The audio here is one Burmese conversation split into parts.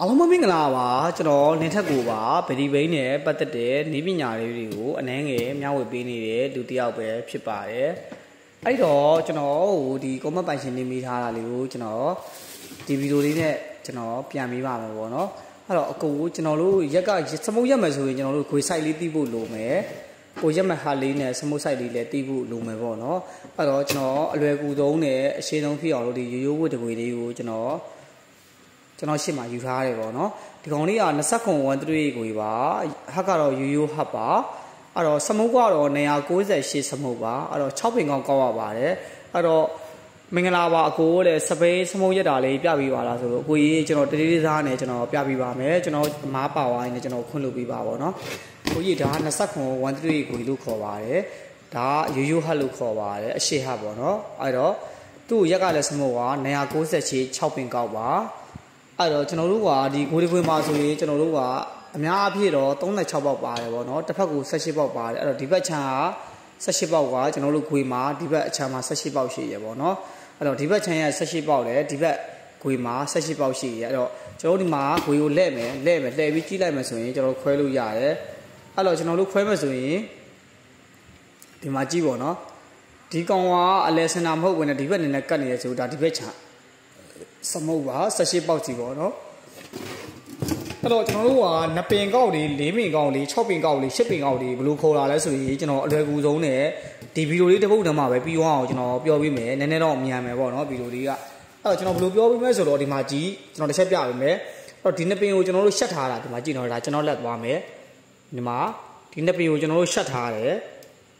အားလုံးမင်္ဂလာပါကျွန်တော်လင်းထက်ကိုပါဗီဒီဘိန်းနဲ့ပတ်သက်တဲ့နည်းပညာတွေကိုအနှဲငယ်မျှဝေပေးနေတဲ့လူတစ်ယောက်ပဲဖြစ်ပါတယ်အဲ့တော့ကျွန်တော်ဒီ comment ပိုင်ရှင်နေမိထားတာလေးကိုကျွန်တော်ဒီဗီဒီယိုလေးနဲ့ကျွန်တော်ပြန်ပေးပါမယ်ပေါ့နော်အဲ့တော့အကူကျွန်တော်တို့ရက်ကစမုတ်ရက်မယ်ဆိုရင်ကျွန်တော်တို့ခွေ site လေးတီးဖို့လိုမယ်ကိုရက်မဲ့ဟာလေးနဲ့စမုတ် site လေးလည်းတီးဖို့လိုမယ်ပေါ့နော်အဲ့တော့ကျွန်တော်အလွယ်ကူဆုံးနဲ့အရှင်းဆုံးဖြစ်အောင်လို့ဒီရိုးရိုးဝတ်တကွေလေးကိုကျွန်တော်ရှေ့မှာယူထားရတယ်ပေါ့နော်ဒီကောင်လေးက2913ကိုပါဟက်ကတော့ရိုးရိုးဟက်ပါအဲ့တော့စမုတ်ကတော့998စမုတ်ပါအဲ့တော့6ပင်ကောင်းကောက်ရပါတယ်အဲ့တော့မင်္ဂလာပါအကိုတဲ့စပိန်စမုတ်ရက်တာလေးပြပြီးပါလားဆိုတော့အကိုကြီးကျွန်တော်တတိလေးစားနဲ့ကျွန်တော်ပြပြီးပါမယ်ကျွန်တော်မားပါဝိုင်းနဲ့ကျွန်တော်ခွင့်လုပ်ပြီးပါပေါ့နော်ကိုကြီးဒါ2913ကိုလို့ခေါ်ပါတယ်ဒါရိုးရိုးဟက်လို့ခေါ်ပါတယ်အရှိဟက်ပေါ့နော်အဲ့တော့သူ့ရက်ကလည်းစမုတ်က998 6ပင်ကောက်ပါအဲ့တော့ကျွန်တော်တို့ကဒီဂိုးဒီပွေမှာဆိုရင်ကျွန်တော်တို့ကအများအပြည့်တော့36ပေါက်ပါတယ်ပေါ့နော်တစ်ဖက်ကို18ပေါက်ပါတယ်အဲ့တော့ဒီဘက်ခြမ်းက18ပေါက်ကကျွန်တော်တို့ဂွေမှာဒီဘက်အချမ်းမှာ18ပေါက်ရှိရပေါ့နော်အဲ့တော့ဒီဘက်ခြမ်းရဲ့18ပေါက်တယ်ဒီဘက်ဂွေမှာ18ပေါက်ရှိရအဲ့တော့ကျွန်တော်တို့ဒီမှာဂွေကိုလှည့်မယ်လှည့်ပြီးကြည့်လိုက်မယ်ဆိုရင်ကျွန်တော်ခွဲလို့ရတယ်အဲ့တော့ကျွန်တော်တို့ခွဲမယ်ဆိုရင်ဒီမှာကြည့်ပေါ့နော်ဒီကောင်ကအလဲစင်တာမဟုတ်ဘူးနဲ့ဒီဘက်နေနဲ့ကတ်နေရဆိုဒါဒီဘက်ခြမ်းစမုတ်ပါ18ပေါက်စီပေါ့နော်အဲ့တော့ကျွန်တော်တို့က2ပင်ကောက်လေး4ပင်ကောက်လေး6ပင်ကောက်လေး10ပင်ကောက်လေးဘယ်လိုခေါ်လာလဲဆိုရင်ကျွန်တော်အလွယ်ကူဆုံးနဲ့ဒီဗီဒီယိုလေးတစ်ပုဒ်တည်းမှာပဲပြီးသွားအောင်ကျွန်တော်ပြောပေးမယ်နည်းနည်းတော့မြန်မယ်ပေါ့နော်ဗီဒီယိုလေးကအဲ့တော့ကျွန်တော်ဘယ်လိုပြောပေးမလဲဆိုတော့ဒီမှာကြည့်ကျွန်တော်တစ်ချက်ပြပေးမယ်အဲ့တော့ဒီ2ပင်ကိုကျွန်တော်တို့ရှက်ထားတာဒီမှာကြည့်တော့ဒါကျွန်တော်လက်သွားမယ်ဒီမှာဒီ2ပင်ကိုကျွန်တော်တို့ရှက်ထားတယ်အဲ့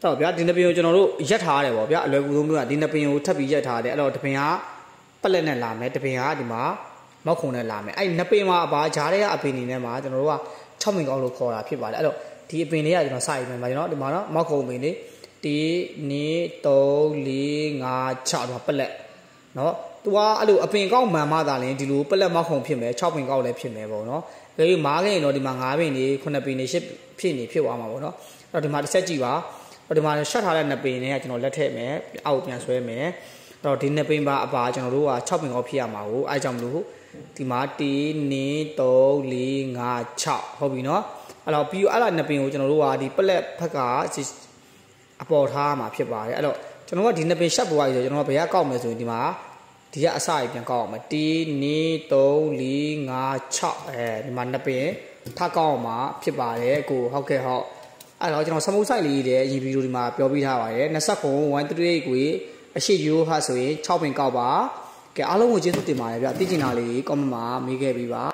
တော့ဗျာဒီ2ပင်ကိုကျွန်တော်တို့ရက်ထားတယ်ပေါ့ဗျာအလွယ်ကူဆုံးမျိုးကဒီ2ပင်ကိုထပ်ပြီးရက်ထားတယ်အဲ့တော့ဒီပင်ကပလက်နဲ့လာမယ်တပင်ကဒီမှာမောက်ခုံနဲ့လာမယ်အဲ့နှစ်ပင်မှာအပါဂျားတွေကအပင်နေနဲ့မှာကျွန်တော်တို့က6ပင်ကောက်လို့ခေါ်တာဖြစ်ပါတယ်အဲ့တော့ဒီအပင်လေးကကျွန်တော်စရည်မယ်မှာကျွန်တော်ဒီမှာတော့မောက်ခုံပင်လေး1 2 3 4 5 6တော့ပလက်နော်သူကအဲ့လိုအပင်ကောက်မှန်မှသာလင်ဒီလိုပလက်မောက်ခုံဖြစ်မယ်6ပင်ကောက်လည်းဖြစ်မယ်ပေါ့နော်ဒါပေမဲ့မားခဲ့ရင်တော့ဒီမှာ9ပင်နေ9ပင်နေ10ဖြစ်သွားမှာပေါ့နော်အဲ့တော့ဒီမှာတစ်ချက်ကြည့်ပါအဲ့ဒီမှာရှက်ထားတဲ့2ပင်နဲ့ကျွန်တော်လက်ထည့်မယ်အောက်ပြန်ဆွဲမယ်တော့ဒီ2ပင်ပါအပါကျွန်တော်တို့က6ပင်ကောက်ဖြစ်ရမှာကိုအဲကြောင့်မလို့ဒီမှာ1 2 3 4 5 6ဟုတ်ပြီနော်အဲ့တော့ပြီးအဲ့ဒါ2ပင်ကိုကျွန်တော်တို့ကဒီပလက်ဖက်ကအပေါ်ထားမှာဖြစ်ပါတယ်အဲ့တော့ကျွန်တော်ကဒီ2ပင်ရှက်ပေါ်ရဆိုကျွန်တော်ကဘယ်ကကောက်မယ်ဆိုရင်ဒီမှာဒီကအစရပြန်ကောက်အောင်မယ်1 2 3 4 5 6အဲဒီမှာ2ပင်ထားကောက်အောင်မှာဖြစ်ပါတယ်ကိုဟုတ်ကဲ့ဟုတ်အဲ့တော့ကျွန်တော်စမုတ်ဆိုင်လေးတွေအရင်ဗီဒီယိုဒီမှာပြောပြထားပါတယ်2913ကိုအရှိရိုးဟာဆိုရင်6ပင်ကောက်ပါကဲအားလုံးကိုကျေးဇူးတင်ပါတယ်ဗျအသိကျင်တာလေး comment မှာမေးခဲ့ပြီးပါ